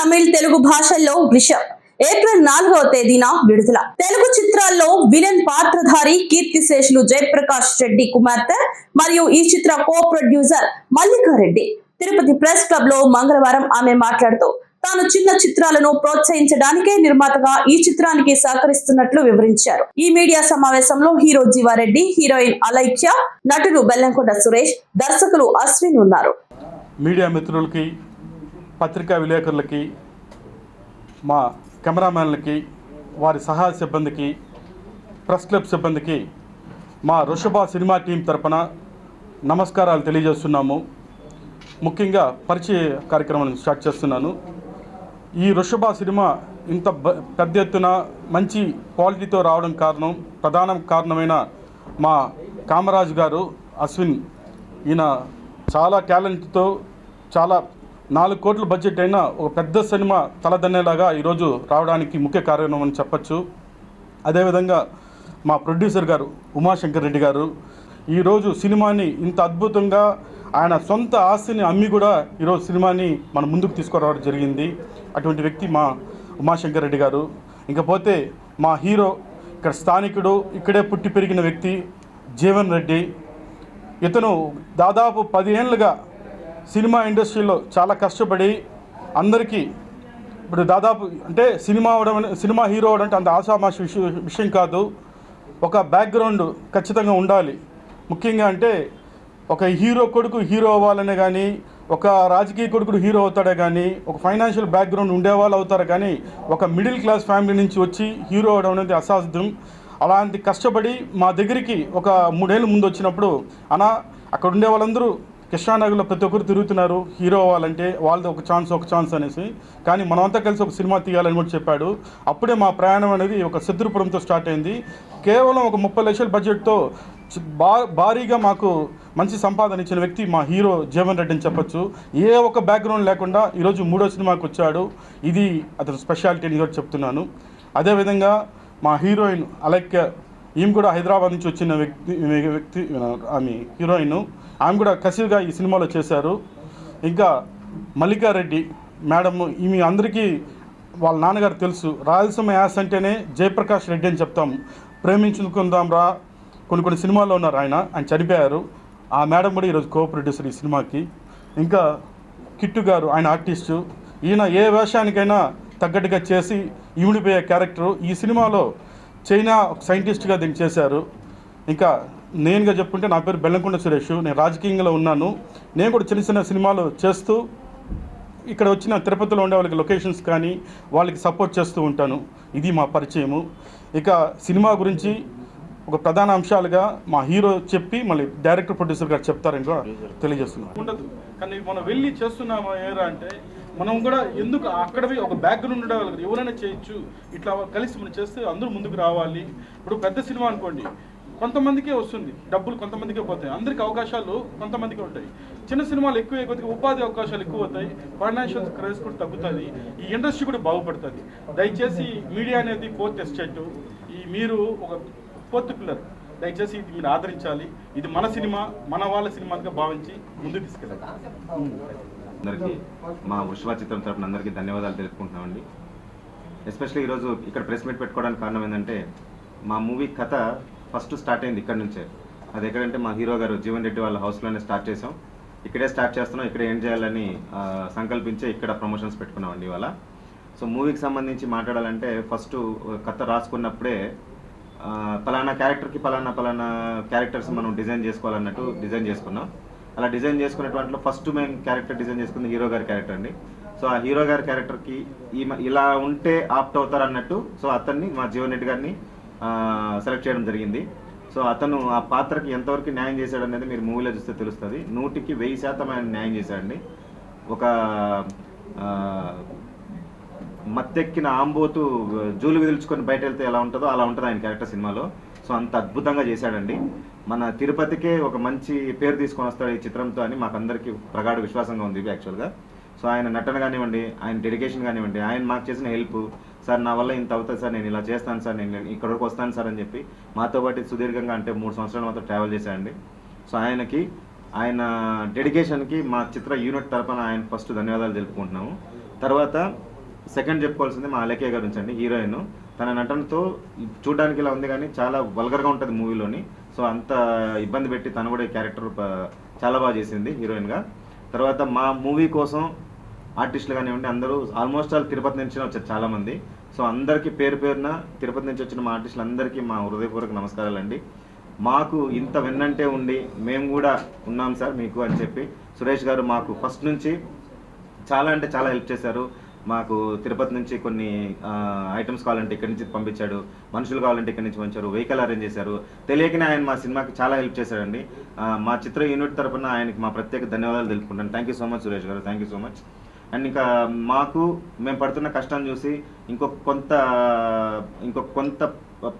తమిళ్, తెలుగు భాషల్లో వృషభ్ ఏప్రిల్ 4వ తేదీన విడుదల. తెలుగు చిత్రాల్లో విలన్ పాత్రధారి కీర్తిశేషులు జయప్రకాష్ రెడ్డి కుమార్తె మరియు ఈ చిత్ర co producer Mallika Reddy Tirupati press club లో మంగళవారం ఆమె మాట్లాడుతూ తాను చిన్న చిత్రాలను ప్రోత్సహించడానికే నిర్మాతగా ఈ చిత్రానికి సహకరిస్తున్నట్లు వివరించారు. ఈ మీడియా సమావేశంలో హీరో జీవారెడ్డి, హీరోయిన్ అలైఖ్య, నటులు బెల్లంకొండ సురేష్, దర్శకులు అశ్విన్ ఉన్నారు. మీడియా మిత్రులకి, పత్రికా విలేకరులకి, మా కెమెరామ్యాన్లకి, వారి సహాయ సిబ్బందికి, ప్రెస్ క్లబ్ సిబ్బందికి మా వృషభ సినిమా టీం తరపున నమస్కారాలు తెలియజేస్తున్నాము. ముఖ్యంగా పరిచయ కార్యక్రమాన్ని స్టార్ట్ చేస్తున్నాను. ఈ వృషభ సినిమా ఇంత పెద్ద ఎత్తున మంచి క్వాలిటీతో రావడం ప్రధాన కారణమైన మా కామరాజ్ గారు, అశ్విన్, ఈయన చాలా టాలెంట్తో చాలా 4 కోట్ల బడ్జెట్ అయినా ఒక పెద్ద సినిమా తలదన్నేలాగా ఈరోజు రావడానికి ముఖ్య కారణం అని చెప్పచ్చు. అదేవిధంగా మా ప్రొడ్యూసర్ గారు ఉమాశంకర్ రెడ్డి గారు ఈరోజు సినిమాని ఇంత అద్భుతంగా ఆయన సొంత ఆస్తిని అమ్మి కూడా ఈరోజు సినిమాని మన ముందుకు తీసుకురావడం జరిగింది. అటువంటి వ్యక్తి మా ఉమాశంకర్ రెడ్డి గారు. ఇంకపోతే మా హీరో, ఇక్కడ స్థానికుడు, ఇక్కడే పుట్టి పెరిగిన వ్యక్తి జీవన్ రెడ్డి. ఇతను దాదాపు 10 ఏళ్ళుగా సినిమా ఇండస్ట్రీలో చాలా కష్టపడి అందరికీ ఇప్పుడు దాదాపు అంటే సినిమా హీరో అవడం అంటే అంత ఆషామాషి విషయం కాదు. ఒక బ్యాక్గ్రౌండ్ ఖచ్చితంగా ఉండాలి. ముఖ్యంగా అంటే ఒక హీరో కొడుకు హీరో అవ్వాలనే కానీ, ఒక రాజకీయ కొడుకుడు హీరో అవుతాడే కానీ, ఒక ఫైనాన్షియల్ బ్యాక్గ్రౌండ్ ఉండేవాళ్ళు అవుతారు కానీ, ఒక మిడిల్ క్లాస్ ఫ్యామిలీ నుంచి వచ్చి హీరో అవడం అనేది అసాధ్యం. అలాంటి కష్టపడి మా దగ్గరికి ఒక 3 ఏళ్ళ ముందు వచ్చినప్పుడు అక్కడ ఉండే వాళ్ళందరూ కృష్ణానగర్లో ప్రతి ఒక్కరు తిరుగుతున్నారు హీరో అవ్వాలంటే, వాళ్ళది ఒక ఛాన్స్ అనేసి. కానీ మనమంతా కలిసి ఒక సినిమా తీయాలని కూడా చెప్పాడు. అప్పుడే మా ప్రయాణం అనేది ఒక సిద్ధపురంతో స్టార్ట్ అయింది. కేవలం ఒక 30 లక్షల బడ్జెట్తో భారీగా మాకు మంచి సంపాదన ఇచ్చిన వ్యక్తి మా హీరో జీవన్ రెడ్డి అని చెప్పొచ్చు. ఏ ఒక్క బ్యాక్గ్రౌండ్ లేకుండా ఈరోజు 3వ సినిమాకి వచ్చాడు. ఇది అతని స్పెషాలిటీ అని కూడా చెప్తున్నాను. అదేవిధంగా మా హీరోయిన్ అలైఖ్య, ఈమె కూడా హైదరాబాద్ నుంచి వచ్చిన వ్యక్తి ఆమె హీరోయిన్. ఆమె కూడా కసిగా ఈ సినిమాలో చేశారు. ఇంకా మల్లికా రెడ్డి మేడం, ఈమె అందరికీ వాళ్ళ నాన్నగారు తెలుసు. రాయలసీమ యాస్ అంటేనే జయప్రకాష్ రెడ్డి అని చెప్తాము. ప్రేమించుకుందాం రా కొన్ని సినిమాల్లో ఉన్నారు. ఆయన చనిపోయారు. ఆ మేడం కూడా ఈరోజు కో ప్రొడ్యూసర్ ఈ సినిమాకి. ఇంకా కిట్టు గారు, ఆయన ఆర్టిస్టు. ఈయన ఏ వేషానికైనా తగ్గట్టుగా చేసి ఈవిడిపోయే క్యారెక్టరు. ఈ సినిమాలో చైనా సైంటిస్ట్గా దీన్ని చేశారు. ఇంకా నేనుగా చెప్పుకుంటే నా పేరు బెల్లంకొండ సురేష్. నేను రాజకీయంగా ఉన్నాను. నేను కూడా చిన్న సినిమాలు చేస్తూ ఇక్కడ వచ్చిన తిరుపతిలో ఉండే వాళ్ళకి లొకేషన్స్ కానీ వాళ్ళకి సపోర్ట్ చేస్తూ ఉంటాను. ఇది మా పరిచయము. ఇక సినిమా గురించి ఒక ప్రధాన అంశాలుగా మా హీరో చెప్పి మళ్ళీ డైరెక్టర్, ప్రొడ్యూసర్ గారు చెప్తారని కూడా తెలియజేస్తున్నాం. ఉండదు కానీ మనం వెళ్ళి చేస్తున్నాము ఏరా అంటే మనం కూడా ఎందుకు అక్కడవి ఒక బ్యాక్గ్రౌండ్ ఉండేవాళ్ళు ఎవరైనా చేయొచ్చు. ఇట్లా కలిసి మనం చేస్తే అందరూ ముందుకు రావాలి. ఇప్పుడు పెద్ద సినిమా అనుకోండి, కొంతమందికే వస్తుంది డబ్బులు, కొంతమందికే పోతాయి. అందరికి అవకాశాలు కొంతమందికి ఉంటాయి. చిన్న సినిమాలు ఎక్కువ కొద్దిగా ఉపాధి అవకాశాలు ఎక్కువ అవుతాయి. ఫైనాన్షియల్ క్రైస్ కూడా తగ్గుతుంది. ఈ ఇండస్ట్రీ కూడా బాగుపడుతుంది. దయచేసి మీడియా అనేది 4th ఎస్టేట్. మీరు ఒక 4th పిల్లర్. దయచేసి ఇది మీరు ఆదరించాలి. ఇది మన సినిమా, మన వాళ్ళ సినిమాగా భావించి ముందుకు తీసుకెళ్ళాలి. అందరికీ మా వృషభ చిత్రం తరపున అందరికీ ధన్యవాదాలు తెలుపుకుంటున్నామండి. ఎస్పెషల్లీ ఈరోజు ఇక్కడ ప్రెస్ మీట్ పెట్టుకోవడానికి కారణం ఏంటంటే, మా మూవీ కథ ఫస్ట్ స్టార్ట్ అయింది ఇక్కడ నుంచే. అది ఎక్కడంటే మా హీరో గారు జీవన్ రెడ్డి వాళ్ళ హౌస్లోనే స్టార్ట్ చేసాం. ఇక్కడే స్టార్ట్ చేస్తున్నాం, ఇక్కడే ఏం చేయాలని సంకల్పించే ఇక్కడ ప్రమోషన్స్ పెట్టుకున్నామండి ఇవాళ. సో మూవీకి సంబంధించి మాట్లాడాలంటే ఫస్ట్ కథ రాసుకున్నప్పుడే పలానా క్యారెక్టర్కి పలానా క్యారెక్టర్స్ మనం డిజైన్ చేసుకోవాలన్నట్టు డిజైన్ చేసుకున్నాం. అలా డిజైన్ చేసుకునేటువంటిలో ఫస్ట్ మేము క్యారెక్టర్ డిజైన్ చేసుకుంది హీరో గారి క్యారెక్టర్ అండి. సో ఆ హీరో గారి క్యారెక్టర్కి ఇలా ఉంటే ఆప్ట్ అవుతారు అన్నట్టు సో అతన్ని మా జీవన్ రెడ్డి గారిని సెలెక్ట్ చేయడం జరిగింది. సో అతను ఆ పాత్రకి ఎంతవరకు న్యాయం చేశాడు అనేది మీరు మూవీలో చూస్తే తెలుస్తుంది. 100కి 1000% ఆయన న్యాయం చేశాడండి. ఒక మత్తెక్కిన ఆంబోతు జూలు విదిల్చుకొని బయట వెళ్తే ఎలా ఉంటుందో అలా ఉంటుంది ఆయన క్యారెక్టర్ సినిమాలో. సో అంత అద్భుతంగా చేశాడండి. మన తిరుపతికే ఒక మంచి పేరు తీసుకొని వస్తాడు ఈ చిత్రంతో అని మాకందరికీ ప్రగాఢ విశ్వాసంగా ఉంది యాక్చువల్గా. సో ఆయన నటన కానివ్వండి, ఆయన డెడికేషన్ కానివ్వండి, ఆయన మాకు చేసిన హెల్ప్, సార్ నా వల్ల ఇంత అవుతుంది సార్, నేను ఇలా చేస్తాను సార్, నేను ఇక్కడ వరకు వస్తాను సార్ అని చెప్పి మాతో పాటు సుదీర్ఘంగా అంటే 3 సంవత్సరాలు మాతో ట్రావెల్ చేశాడండి. సో ఆయనకి ఆయన డెడికేషన్కి మా చిత్ర యూనిట్ తరపున ఆయన ఫస్ట్ ధన్యవాదాలు తెలుపుకుంటున్నాము. తర్వాత సెకండ్ చెప్పుకోవాల్సింది మా అలకే గారి నుంచి అండి, హీరోయిన్. తన నటనతో చూడడానికి ఇలా ఉంది కానీ చాలా వల్గర్గా ఉంటుంది మూవీలోని. సో అంత ఇబ్బంది పెట్టి తను కూడా ఈ క్యారెక్టర్ చాలా బాగా చేసింది హీరోయిన్గా. తర్వాత మా మూవీ కోసం ఆర్టిస్టులు కానివ్వండి అందరూ ఆల్మోస్ట్ ఆల్ తిరుపతి నుంచి వచ్చారు చాలామంది. సో అందరికీ పేరు పేరున తిరుపతి నుంచి వచ్చిన మా ఆర్టిస్టులు అందరికీ మా హృదయపూర్వక నమస్కారాలండి. మాకు ఇంత వెన్నంటే ఉండి మేము కూడా ఉన్నాం సార్ మీకు అని చెప్పి సురేష్ గారు మాకు ఫస్ట్ నుంచి చాలా అంటే చాలా హెల్ప్ చేశారు. మాకు తిరుపతి నుంచి కొన్ని ఐటమ్స్ కావాలంటే ఇక్కడి నుంచి పంపించాడు, మనుషులు కావాలంటే ఇక్కడి నుంచి పంపించారు, వెహికల్ అరేంజ్ చేశారు. తెలియకనే ఆయన మా సినిమాకి చాలా హెల్ప్ చేశాడండి. మా చిత్ర యూనిట్ తరఫున ఆయనకి మా ప్రత్యేక ధన్యవాదాలు తెలుపుకుంటాను. Thank you so much Suresh garu, thank you so much. And ఇంకా మాకు మేము పడుతున్న కష్టం చూసి ఇంకొక కొంత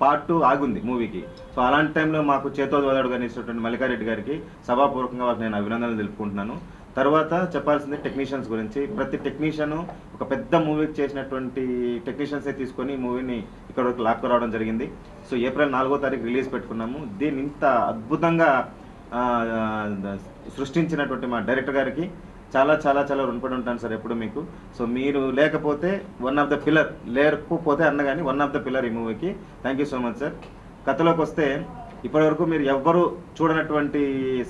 పార్ట్ ఆగుంది మూవీకి. సో అలాంటి టైంలో మాకు చేతో వదడుగా ఇచ్చినటువంటి మల్లికారెడ్డి గారికి సభాపూర్వకంగా వాళ్ళకి నేను అభినందనలు తెలుపుకుంటున్నాను. తర్వాత చెప్పాల్సింది టెక్నీషియన్స్ గురించి. ప్రతి టెక్నీషియన్ ఒక పెద్ద మూవీకి చేసినటువంటి టెక్నీషియన్సే తీసుకొని మూవీని ఇక్కడ వరకు లాక్కురావడం జరిగింది. సో ఏప్రిల్ 4వ తారీఖు రిలీజ్ పెట్టుకున్నాము. దీన్ని ఇంత అద్భుతంగా సృష్టించినటువంటి మా డైరెక్టర్ గారికి చాలా చాలా చాలా రుణపడి ఉంటాను సార్ ఎప్పుడు మీకు. సో మీరు లేకపోతే వన్ ఆఫ్ ద పిల్లర్, లేకపోతే అన్న కానీ వన్ ఆఫ్ ద పిల్లర్ ఈ మూవీకి. Thank you so much sir. కథలోకి వస్తే ఇప్పటివరకు మీరు ఎవ్వరూ చూడనటువంటి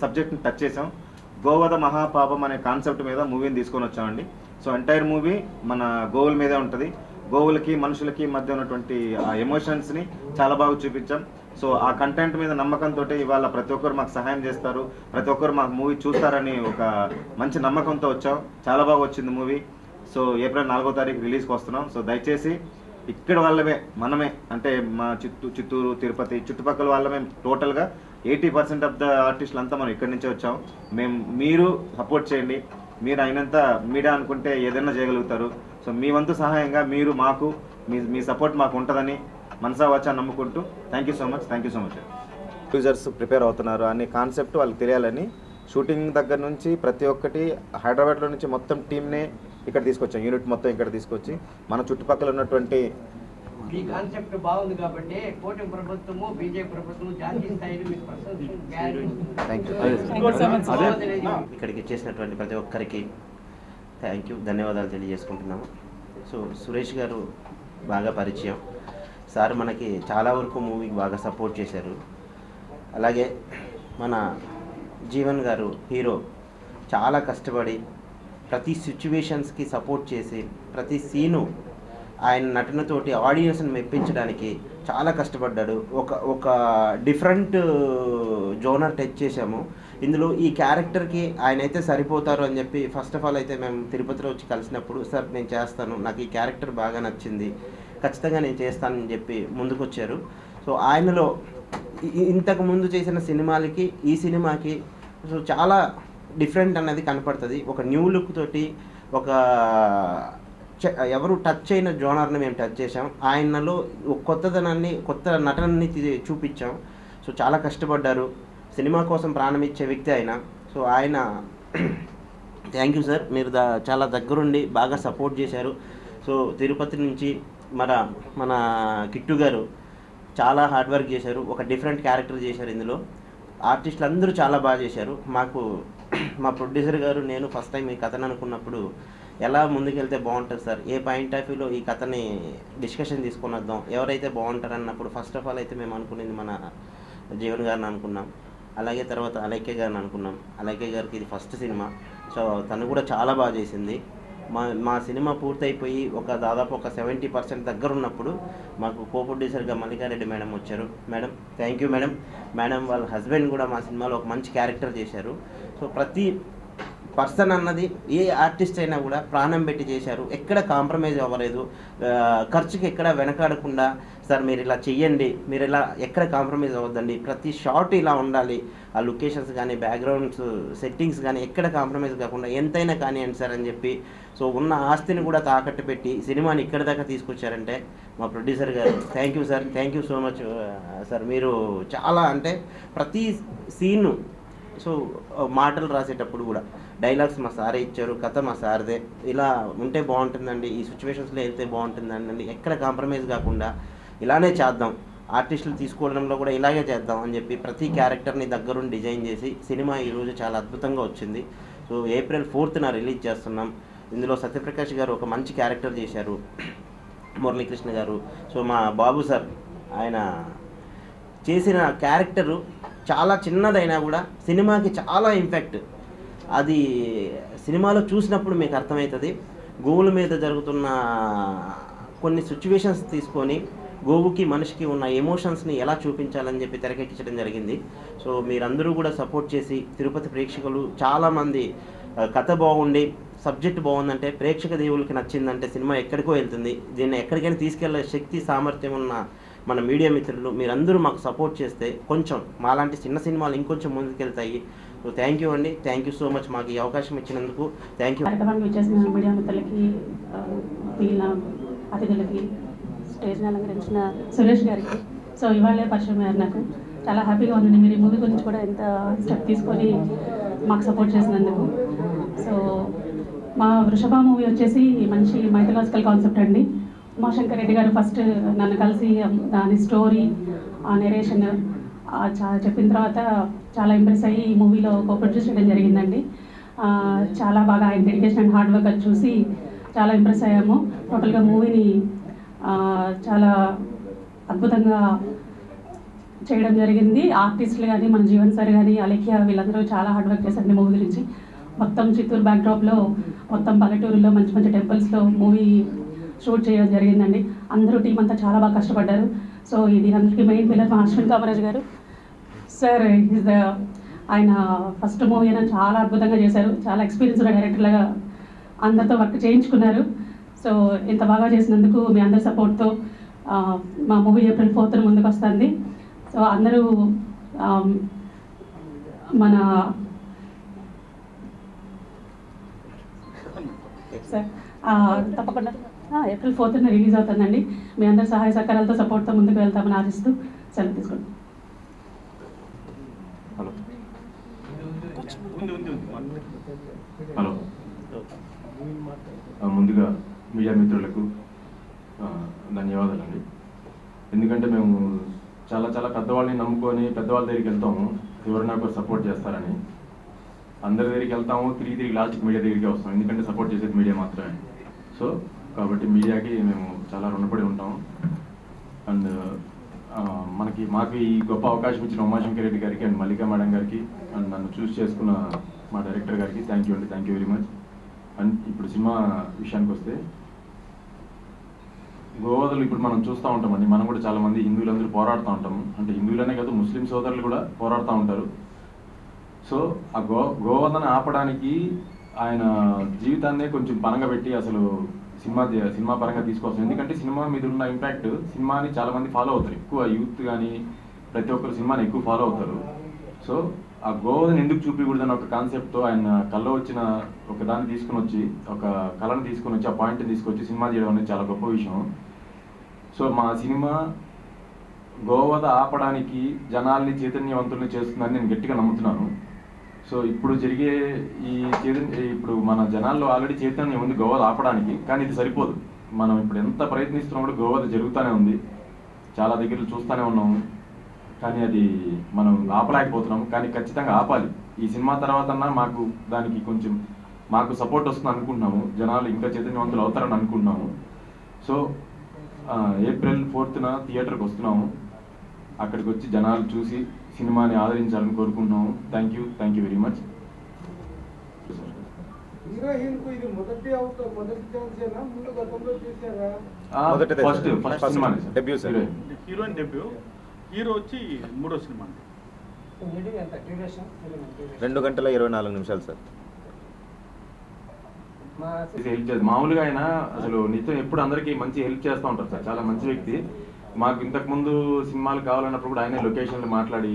సబ్జెక్ట్ని టచ్ చేసాం. గోవధ మహాపాపం అనే కాన్సెప్ట్ మీద మూవీని తీసుకొని వచ్చామండి. సో ఎంటైర్ మూవీ మన గోవుల మీదే ఉంటుంది. గోవులకి మనుషులకి మధ్య ఉన్నటువంటి ఆ ఎమోషన్స్ని చాలా బాగా చూపించాం. సో ఆ కంటెంట్ మీద నమ్మకంతో ఇవాళ ప్రతి ఒక్కరు మాకు సహాయం చేస్తారు, ప్రతి ఒక్కరు మాకు మూవీ చూస్తారని ఒక మంచి నమ్మకంతో వచ్చాం. చాలా బాగా వచ్చింది మూవీ. సో ఏప్రిల్ 4వ తారీఖు రిలీజ్కి వస్తున్నాం. సో దయచేసి ఇక్కడ వాళ్ళమే మనమే అంటే మా చిత్తూరు తిరుపతి చుట్టుపక్కల వాళ్ళమే టోటల్గా 80% ఆఫ్ ద ఆర్టిస్టులు అంతా మనం ఇక్కడి నుంచే వచ్చాం. మీరు సపోర్ట్ చేయండి. మీరు అయినంత మీడియా అనుకుంటే ఏదైనా చేయగలుగుతారు. సో మీ వంతు సహాయంగా మీరు మాకు మీ సపోర్ట్ మాకు ఉంటుందని మనసా వచ్చా నమ్ముకుంటూ thank you so much. Thank you so much. Users prepare అవుతున్నారు అనే కాన్సెప్ట్ వాళ్ళకి తెలియాలని షూటింగ్ దగ్గర నుంచి ప్రతి ఒక్కటి హైదరాబాద్లో నుంచి మొత్తం టీమ్నే ఇక్కడ తీసుకొచ్చాం. యూనిట్ మొత్తం ఇక్కడ తీసుకొచ్చి మన చుట్టుపక్కల ఉన్నటువంటి ఈ కాన్సెప్ట్ బాగుంది కాబట్టి కూటమి ప్రభుత్వము బీజేపీ ప్రభుత్వం జాతీయ స్థాయిలో మీకు ఇక్కడికి చేసినటువంటి ప్రతి ఒక్కరికి థ్యాంక్ యూ, ధన్యవాదాలు తెలియజేసుకుంటున్నాము. సో సురేష్ గారు బాగా పరిచయం సార్, మనకి చాలా వరకు మూవీకి బాగా సపోర్ట్ చేశారు. అలాగే మన జీవన్ గారు హీరో చాలా కష్టపడి ప్రతి సిచ్యువేషన్స్కి సపోర్ట్ చేసి ప్రతి సీను ఆయన నటనతోటి ఆడియన్స్ని మెప్పించడానికి చాలా కష్టపడ్డాడు. ఒక డిఫరెంట్ జోనర్ టచ్ చేశాము ఇందులో. ఈ క్యారెక్టర్కి ఆయన అయితే సరిపోతారు అని చెప్పి ఫస్ట్ ఆఫ్ ఆల్ అయితే మేము తిరుపతిలో వచ్చి కలిసినప్పుడు సార్ నేను చేస్తాను, నాకు ఈ క్యారెక్టర్ బాగా నచ్చింది, ఖచ్చితంగా నేను చేస్తానని చెప్పి ముందుకొచ్చారు. సో ఆయనలో ఇంతకు ముందు చేసిన సినిమాలకి ఈ సినిమాకి సో చాలా డిఫరెంట్ అన్నది కనపడుతుంది. ఒక న్యూ లుక్ తోటి ఒక ఎవరు టచ్ అయిన జోనర్ని మేము టచ్ చేసాం. ఆయనలో కొత్తదనాన్ని కొత్త నటనని చూపించాం. సో చాలా కష్టపడ్డారు, సినిమా కోసం ప్రాణం ఇచ్చే వ్యక్తి ఆయన. సో ఆయన థ్యాంక్ యూ సార్, మీరు చాలా దగ్గరుండి బాగా సపోర్ట్ చేశారు. సో తిరుపతి నుంచి మన కిట్టు గారు చాలా హార్డ్ వర్క్ చేశారు, ఒక డిఫరెంట్ క్యారెక్టర్ చేశారు. ఇందులో ఆర్టిస్టులు అందరూ చాలా బాగా చేశారు. మా ప్రొడ్యూసర్ గారు నేను ఫస్ట్ టైం ఈ కథను అనుకున్నప్పుడు ఎలా ముందుకెళ్తే బాగుంటుంది సార్, ఏ పాయింట్ ఆఫ్ వ్యూలో ఈ కథని డిస్కషన్ తీసుకొని వద్దాం, ఎవరైతే బాగుంటారు అన్నప్పుడు ఫస్ట్ ఆఫ్ ఆల్ అయితే మేము అనుకునేది మన జీవన్ గారిని అనుకున్నాం. అలాగే తర్వాత అలైక్య గారిని అనుకున్నాం. అలైక్య గారికి ఇది ఫస్ట్ సినిమా. సో తను కూడా చాలా బాగా చేసింది. మా సినిమా పూర్తయిపోయి దాదాపు ఒక 70% దగ్గర ఉన్నప్పుడు మాకు కో ప్రొడ్యూసర్గా మల్లికారెడ్డి మేడం వచ్చారు. మేడం థ్యాంక్ యూ మేడం వాళ్ళ హస్బెండ్ కూడా మా సినిమాలో ఒక మంచి క్యారెక్టర్ చేశారు. సో ప్రతి పర్సన్ అన్నది ఏ ఆర్టిస్ట్ అయినా కూడా ప్రాణం పెట్టి చేశారు, ఎక్కడ కాంప్రమైజ్ అవ్వలేదు, ఖర్చుకి ఎక్కడ వెనకాడకుండా సార్ మీరు ఇలా చెయ్యండి, మీరు ఇలా ఎక్కడ కాంప్రమైజ్ అవ్వద్దండి, ప్రతి షాట్ ఇలా ఉండాలి, ఆ లొకేషన్స్ కానీ బ్యాక్గ్రౌండ్స్ సెట్టింగ్స్ కానీ ఎక్కడ కాంప్రమైజ్ కాకుండా ఎంతైనా కానివ్వండి సార్ అని చెప్పి సో ఉన్న ఆస్తిని కూడా తాకట్టు పెట్టి సినిమాని ఇక్కడి దాకా తీసుకొచ్చారంటే మా ప్రొడ్యూసర్ గారు thank you sir, thank you so much sir. మీరు చాలా అంటే ప్రతి సీను సో మాటలు రాసేటప్పుడు కూడా డైలాగ్స్ మా సారే ఇచ్చారు, కథ మా సార్దే, ఇలా ఉంటే బాగుంటుందండి, ఈ సిచ్యువేషన్స్లో వెళ్తే బాగుంటుందండి, ఎక్కడ కాంప్రమైజ్ కాకుండా ఇలానే చేద్దాం, ఆర్టిస్టులు తీసుకోవడంలో కూడా ఇలాగే చేద్దాం అని చెప్పి ప్రతి క్యారెక్టర్ని దగ్గరుండి డిజైన్ చేసి సినిమా ఈరోజు చాలా అద్భుతంగా వచ్చింది. సో ఏప్రిల్ 4న రిలీజ్ చేస్తున్నాం. ఇందులో సత్యప్రకాష్ గారు ఒక మంచి క్యారెక్టర్ చేశారు, మురళీకృష్ణ గారు. సో మా బాబు సార్ ఆయన చేసిన క్యారెక్టరు చాలా చిన్నదైనా కూడా సినిమాకి చాలా ఇంపాక్ట్. అది సినిమాలో చూసినప్పుడు మీకు అర్థమవుతుంది. గోవుల మీద జరుగుతున్న కొన్ని సిచ్యువేషన్స్ తీసుకొని గోవుకి మనిషికి ఉన్న ఎమోషన్స్ని ఎలా చూపించాలని చెప్పి తెరకెక్కించడం జరిగింది. సో మీరందరూ కూడా సపోర్ట్ చేసి, తిరుపతి ప్రేక్షకులు చాలామంది కథ బాగుండి సబ్జెక్ట్ బాగుందంటే, ప్రేక్షక దేవుళ్ళకి నచ్చిందంటే సినిమా ఎక్కడికో వెళ్తుంది. దీన్ని ఎక్కడికైనా తీసుకెళ్లే శక్తి సామర్థ్యం ఉన్న మన మీడియా మిత్రులు మీరందరూ మాకు సపోర్ట్ చేస్తే కొంచెం మాలాంటి చిన్న సినిమాలు ఇంకొంచెం ముందుకెళ్తాయి. సో థ్యాంక్ యూ అండి, థ్యాంక్ యూ సో మచ్ మాకు ఈ అవకాశం ఇచ్చినందుకు. Thank you. కార్యక్రమానికి వచ్చేసిన మీడియా మిత్రులకి, మిగిలిన అతిథులకి, స్టేజ్ని అలంకరించిన సురేష్ గారికి. సో ఇవాళే పరిచయం అయ్యారు నాకు. చాలా హ్యాపీగా ఉందండి మీరు ఈ మూవీ గురించి కూడా ఎంత స్టెప్ తీసుకొని మాకు సపోర్ట్ చేసినందుకు. సో మా వృషభ మూవీ వచ్చేసి మంచి మైథలాజికల్ కాన్సెప్ట్ అండి. ఉమాశంకర్ రెడ్డి గారు ఫస్ట్ నన్ను కలిసి దాని స్టోరీ, ఆ నెరేషన్ చెప్పిన తర్వాత చాలా ఇంప్రెస్ అయ్యి ఈ మూవీలో ప్రొడ్యూస్ చేయడం జరిగిందండి. చాలా బాగా ఆయన డెడికేషన్ అండ్ హార్డ్ వర్క్ అది చూసి చాలా ఇంప్రెస్ అయ్యాము. టోటల్గా మూవీని చాలా అద్భుతంగా చేయడం జరిగింది. ఆర్టిస్టులు కానీ, మన జీవన్ సార్ కానీ, అలేఖ్య వీళ్ళందరూ చాలా హార్డ్ వర్క్ చేశారండి మూవీ గురించి. మొత్తం చిత్తూరు బ్యాక్డ్రాప్లో, మొత్తం పల్లెటూరులో మంచి మంచి టెంపుల్స్లో మూవీ షూట్ చేయడం జరిగిందండి. అందరూ టీం అంతా చాలా బాగా కష్టపడ్డారు. సో ఇది అందరికీ మెయిన్ పిల్లర్ మా అశ్విన్ కామరాజ్ గారు సార్. ఈజ్ ద ఆయన ఫస్ట్ మూవీ అయినా చాలా అద్భుతంగా చేశారు. చాలా ఎక్స్పీరియన్స్ ఉన్న డైరెక్టర్ లాగా అందరితో వర్క్ చేయించుకున్నారు. సో ఇంత బాగా చేసినందుకు మీ అందరి సపోర్ట్తో మా మూవీ ఏప్రిల్ 4th ముందుకు వస్తుంది. సో అందరూ మన సార్ తప్పకుండా ఏప్రిల్ 4th రిలీజ్ అవుతుందండి. మీ అందరి సహాయ సహకారాలతో సపోర్ట్తో ముందుకు వెళ్తామని ఆశిస్తూ సెలవు తీసుకుంటాం. హలో హలో ముందుగా మీడియా మిత్రులకు ధన్యవాదాలండి. ఎందుకంటే మేము చాలా చాలా పెద్దవాళ్ళని నమ్ముకొని పెద్దవాళ్ళ దగ్గరికి వెళ్తాము, ఎవరు నాకు సపోర్ట్ చేస్తారని. అందరి దగ్గరికి వెళ్తాము, తిరిగి లాస్ట్కి మీడియా దగ్గరికి వస్తాం, ఎందుకంటే సపోర్ట్ చేసేది మీడియా మాత్రమే. సో కాబట్టి మీడియాకి మేము చాలా రుణపడి ఉంటాము. అండ్ మాకు ఈ గొప్ప అవకాశం ఇచ్చిన ఉమాశంకర్ రెడ్డి గారికి అండ్ మల్లికా మేడం గారికి అండ్ నన్ను చూస్ చేసుకున్న మా డైరెక్టర్ గారికి థ్యాంక్ యూ అండి, thank you very much. And ఇప్పుడు సినిమా విషయానికి వస్తే, గోవాదలు ఇప్పుడు మనం చూస్తూ ఉంటామండి, మనం కూడా చాలామంది హిందువులందరూ పోరాడుతూ ఉంటాము. అంటే హిందువులనే కాదు, ముస్లిం సోదరులు కూడా పోరాడుతూ ఉంటారు. సో ఆ గోవధన ఆపడానికి ఆయన జీవితాన్నే కొంచెం పనంగబెట్టి అసలు సినిమా పరంగా తీసుకొస్తాం. ఎందుకంటే సినిమా మీద ఉన్న ఇంపాక్ట్ సినిమాని చాలామంది ఫాలో అవుతారు, ఎక్కువ యూత్ కానీ ప్రతి ఒక్కరు సినిమాని ఎక్కువ ఫాలో అవుతారు. సో ఆ గోవధన ఎందుకు చూపించకూడదని ఒక కాన్సెప్ట్తో ఆయన కళ్ళలో వచ్చిన ఒక దాన్ని తీసుకుని వచ్చి, ఒక కళను తీసుకుని వచ్చి, ఆ పాయింట్ని తీసుకొచ్చి సినిమా చేయడం అనేది చాలా గొప్ప విషయం. సో మా సినిమా గోవధ ఆపడానికి జనాల్ని చైతన్యవంతుల్ని చేస్తుందని నేను గట్టిగా నమ్ముతున్నాను. సో ఇప్పుడు జరిగే ఇప్పుడు మన జనాల్లో ఆల్రెడీ చైతన్యం ఉంది గోవధ ఆపడానికి, కానీ ఇది సరిపోదు. మనం ఇప్పుడు ఎంత ప్రయత్నిస్తున్నా కూడా గోవధ జరుగుతూనే ఉంది, చాలా దగ్గర చూస్తూనే ఉన్నాము, కానీ అది మనం ఆపలేకపోతున్నాము. కానీ ఖచ్చితంగా ఆపాలి. ఈ సినిమా తర్వాత మాకు దానికి కొంచెం మాకు సపోర్ట్ వస్తుంది అనుకుంటున్నాము, జనాలు ఇంకా చైతన్యవంతులు అవుతారని అనుకుంటున్నాము. సో ఏప్రిల్ 4th థియేటర్కి వస్తున్నాము. అక్కడికి వచ్చి జనాలు చూసి సినిమాని ఆదరించాలని కోరుకుంటున్నాము. Thank you very much. First సినిమానే సార్, హీరోయిన్ డెబ్యూ. హీరో వచ్చి 3వ సినిమా. 2 గంటల 24 నిమిషాలు సార్. హెల్ప్ చేసి మామూలుగా ఆయన అసలు నిత్యం ఎప్పుడు అందరికీ మంచి హెల్ప్ చేస్తూ ఉంటారు సార్, చాలా మంచి వ్యక్తి. మాకు ఇంతకుముందు సినిమాలు కావాలన్నప్పుడు కూడా ఆయన లొకేషన్లు మాట్లాడి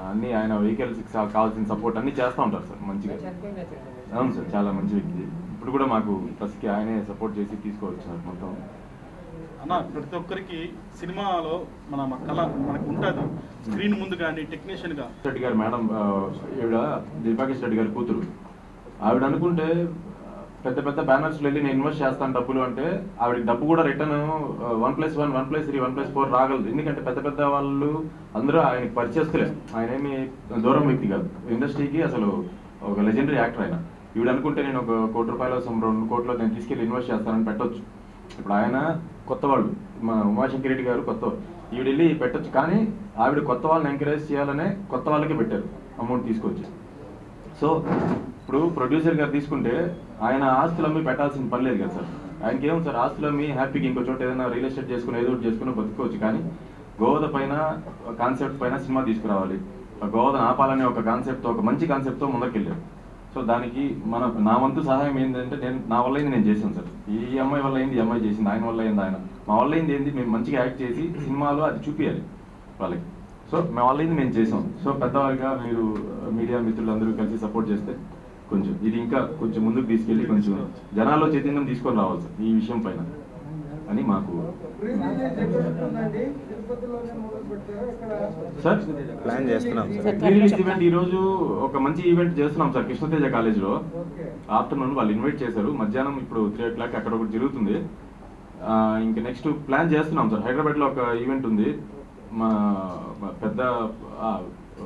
అన్ని ఆయన వెహికల్స్కి కావాల్సిన సపోర్ట్ అన్ని చేస్తూ ఉంటారు సార్ మంచిగా. అవును సార్, చాలా మంచి వ్యక్తి. ఇప్పుడు కూడా మాకు ప్లస్కి ఆయనే సపోర్ట్ చేసి తీసుకోవచ్చు సార్ మొత్తం. అన్న ప్రతి ఒక్కరికి సినిమాలో మన కళ మనకు ఉంటుంది, స్క్రీన్ ముందు కానీ టెక్నీషియన్గా. రెడ్డి గారు మేడం, ఈవిడ దీపాకేష్ రెడ్డి గారి కూతురు. ఆవిడ అనుకుంటే పెద్ద పెద్ద బ్యానర్స్ వెళ్ళి నేను ఇన్వెస్ట్ చేస్తాను డబ్బులు అంటే, ఆవిడకి డబ్బు కూడా రిటర్న్ 1+1, 1+3, 1+4 రాగలదు. ఎందుకంటే పెద్ద పెద్ద వాళ్ళు అందరూ ఆయనకి పరిచయస్తులే, ఆయన ఏమి దూరం వ్యక్తి కాదు. ఇండస్ట్రీకి అసలు ఒక లెజెండరీ యాక్టర్ ఆయన. ఈవిడ అనుకుంటే నేను ఒక ₹1 కోటి 2 కోట్లు నేను తీసుకెళ్ళి ఇన్వెస్ట్ చేస్తానని పెట్టొచ్చు. ఇప్పుడు ఆయన కొత్త వాళ్ళు, మా ఉమాశంకర్ రెడ్డి గారు కొత్త, ఈవిడ వెళ్ళి పెట్టొచ్చు. కానీ ఆవిడ కొత్త వాళ్ళని ఎంకరేజ్ చేయాలనే కొత్త వాళ్ళకి పెట్టారు అమౌంట్ తీసుకొచ్చి. సో ఇప్పుడు ప్రొడ్యూసర్ గారు తీసుకుంటే ఆయన ఆస్తులు అమ్మి పెట్టాల్సిన పని లేదు కదా సార్. ఆయనకి ఏమో సార్, ఆస్తులు అమ్మి హ్యాపీగా ఇంకో చోట ఏదైనా రియల్ ఎస్టేట్ చేసుకుని ఏదో ఒకటి చేసుకుని బతుకోవచ్చు. కానీ గోవద పైన కాన్సెప్ట్ పైన సినిమా తీసుకురావాలి, గోవదను ఆపాలనే ఒక కాన్సెప్ట్తో, ఒక మంచి కాన్సెప్ట్తో ముందరికెళ్ళారు. సో దానికి నా వంతు సహాయం ఏంటంటే నా వల్ల అయింది నేను చేశాను సార్. ఈ అమ్మాయి వల్ల అయింది, ఈ అమ్మాయి చేసింది, ఆయన వల్ల అయింది ఆయన, మా వల్ల అయింది ఏంది, మేము మంచిగా యాక్ట్ చేసి సినిమాలో అది చూపించాలి వాళ్ళకి. సో మా వల్ల అయింది మేము చేసాం. సో పెద్దవాళ్ళుగా మీరు మీడియా మిత్రులందరూ కలిసి సపోర్ట్ చేస్తే కొంచెం ఇది ఇంకా కొంచెం ముందుకు తీసుకెళ్ళి కొంచెం జనాల్లో చైతన్యం తీసుకొని రావాలి సార్ ఈ విషయం పైన అని మాకు సార్ ప్లాన్ చేస్తున్నాం సార్. రిలీజ్ ఈవెంట్ ఈ రోజు ఒక మంచి ఈవెంట్ చేస్తున్నాం సార్ కృష్ణతేజ కాలేజ్లో. ఆఫ్టర్నూన్ వాళ్ళు ఇన్వైట్ చేశారు, మధ్యాహ్నం ఇప్పుడు 3 o'clock అక్కడ ఒకటి జరుగుతుంది. ఇంకా నెక్స్ట్ ప్లాన్ చేస్తున్నాం సార్. హైదరాబాద్లో ఒక ఈవెంట్ ఉంది, మా పెద్ద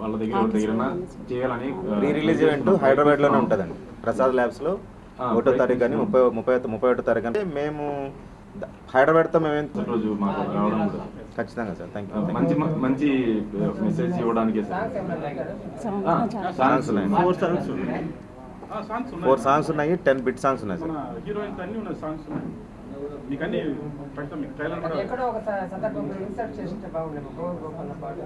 వాళ్ళ దగ్గర చేయాలని. ప్రీ రిలీజ్ ఈవెంట్ హైదరాబాద్లోనే ఉంటుందండి, ప్రసాద్ ల్యాబ్స్లో 1వ తారీఖు కానీ 31వ తారీఖు అంటే మేము హైదరాబాద్తో మేము రోజు మాకు రావడం కూడా ఖచ్చితంగా సార్. Thank you. మంచి మంచి మెసేజ్ ఇవ్వడానికి సాంగ్స్ ఉన్నాయి, 4 సాంగ్స్ ఉన్నాయి, 10 బిట్ సాంగ్స్ ఉన్నాయి సార్. హీరోయిన్స్ అన్నీ ఉన్నాయి, సాంగ్స్ ఉన్నాయి, మీకు అన్ని పెడతాం. మీకు ట్రైలర్ కూడా ఎక్కడో ఒక సందర్భంలో ఇన్సర్ట్ చేస్తే బాగుండేది. గోపాల పాట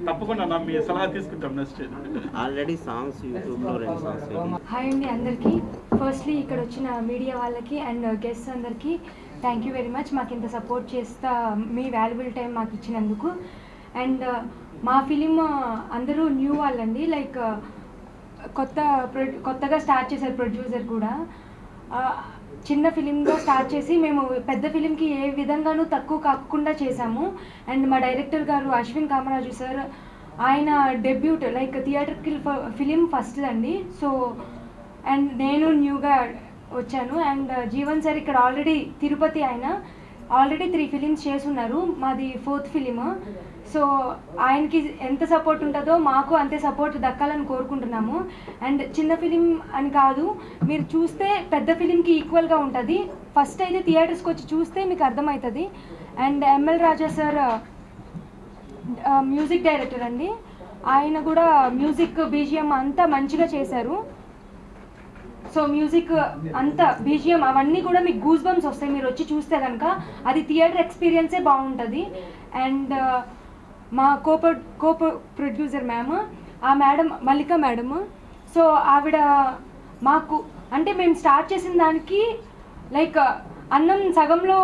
తప్పకుండా మీ సలహా తీసుకుంటాం. నెక్స్ట్ ఆల్రెడీ సాంగ్స్ యూట్యూబ్లో 2 సాంగ్స్. హాయ్ అండి అందరికీ. ఫస్ట్లీ ఇక్కడ వచ్చిన మీడియా వాళ్ళకి అండ్ గెస్ట్స్ అందరికీ థ్యాంక్ యూ వెరీ మచ్. మాకు ఇంత సపోర్ట్ చేస్తా మీ వాల్యుబుల్ టైం మాకు ఇచ్చినందుకు. అండ్ మా ఫిలిం అందరూ న్యూ వాళ్ళండి, లైక్ కొత్తగా స్టార్ట్ చేశారు ప్రొడ్యూసర్ కూడా. చిన్న ఫిలింగా స్టార్ట్ చేసి మేము పెద్ద ఫిలింకి ఏ విధంగానూ తక్కువ కాకుండా చేశాము. అండ్ మా డైరెక్టర్ గారు అశ్విన్ కామరాజు సార్, ఆయన డెబ్యూట్ లైక్ థియేటర్కిల్ ఫిలిం ఫస్ట్ అండి. సో అండ్ నేను న్యూగా వచ్చాను. అండ్ జీవన్ సార్ ఇక్కడ ఆల్రెడీ తిరుపతి, ఆయన ఆల్రెడీ 3 ఫిలిమ్స్ చేసున్నారు, మాది 4th ఫిలిం. సో ఆయనకి ఎంత సపోర్ట్ ఉంటుందో మాకు అంతే సపోర్ట్ దక్కాలని కోరుకుంటున్నాము. అండ్ చిన్న ఫిలిం అని కాదు, మీరు చూస్తే పెద్ద ఫిలింకి ఈక్వల్గా ఉంటుంది. ఫస్ట్ అయితే థియేటర్స్కి వచ్చి చూస్తే మీకు అర్థమవుతుంది. And ML Raja sir music director అండి, ఆయన కూడా మ్యూజిక్ బీజిఎం అంతా మంచిగా చేశారు. సో మ్యూజిక్ అంతా బీజిఎం అవన్నీ కూడా మీకు గూస్ బంప్స్ వస్తాయి మీరు వచ్చి చూస్తే కనుక. అది థియేటర్ ఎక్స్పీరియన్సే బాగుంటుంది. అండ్ మా కో ప్రొడ్యూసర్ మ్యామ్, ఆ మేడం మల్లిక మేడము. సో ఆవిడ మాకు అంటే మేము స్టార్ట్ చేసిన దానికి లైక్ అన్నం సగంలో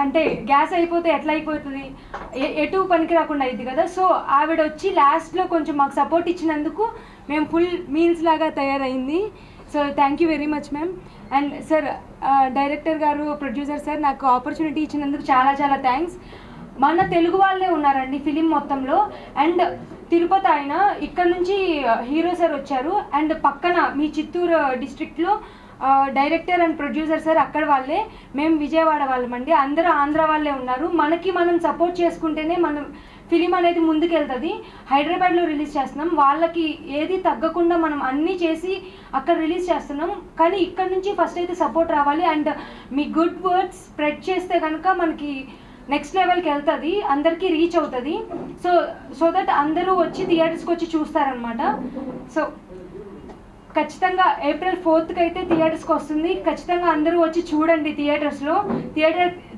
అంటే గ్యాస్ అయిపోతే ఎట్లా అయిపోతుంది, ఎటు పనికి రాకుండా అయింది కదా. సో ఆవిడ వచ్చి లాస్ట్లో కొంచెం మాకు సపోర్ట్ ఇచ్చినందుకు మేము ఫుల్ మీల్స్ లాగా తయారైంది. So thank you very much ma'am. And sir director గారు, ప్రొడ్యూసర్ సార్ నాకు ఆపర్చునిటీ ఇచ్చినందుకు చాలా చాలా థ్యాంక్స్. మన తెలుగు వాళ్ళే ఉన్నారండి ఫిలిం మొత్తంలో. అండ్ తిరుపతి ఆయన ఇక్కడ నుంచి హీరో సార్ వచ్చారు. అండ్ పక్కన మీ చిత్తూరు డిస్ట్రిక్ట్లో డైరెక్టర్ అండ్ ప్రొడ్యూసర్ సార్ అక్కడ వాళ్ళే. మేము విజయవాడ వాళ్ళమండి, అందరూ ఆంధ్ర వాళ్ళే ఉన్నారు. మనకి మనం సపోర్ట్ చేసుకుంటేనే మనం ఫిలిం అనేది ముందుకెళ్తుంది. హైదరాబాద్లో రిలీజ్ చేస్తున్నాం, వాళ్ళకి ఏది తగ్గకుండా మనం అన్నీ చేసి అక్కడ రిలీజ్ చేస్తున్నాం. కానీ ఇక్కడ నుంచి ఫస్ట్ అయితే సపోర్ట్ రావాలి. And me good words spread చేస్తే కనుక మనకి నెక్స్ట్ లెవెల్కి వెళ్తుంది, అందరికీ రీచ్ అవుతుంది. సో దట్ అందరూ వచ్చి థియేటర్స్కి వచ్చి చూస్తారనమాట. సో ఖచ్చితంగా April 4th అయితే థియేటర్స్కి వస్తుంది. ఖచ్చితంగా అందరూ వచ్చి చూడండి థియేటర్స్లో.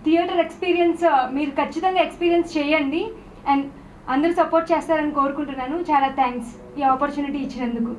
థియేటర్ ఎక్స్పీరియన్స్ మీరు ఖచ్చితంగా ఎక్స్పీరియన్స్ చేయండి. అండ్ అందరూ సపోర్ట్ చేస్తారని కోరుకుంటున్నాను. చాలా థ్యాంక్స్ ఈ ఆపర్చునిటీ ఇచ్చినందుకు.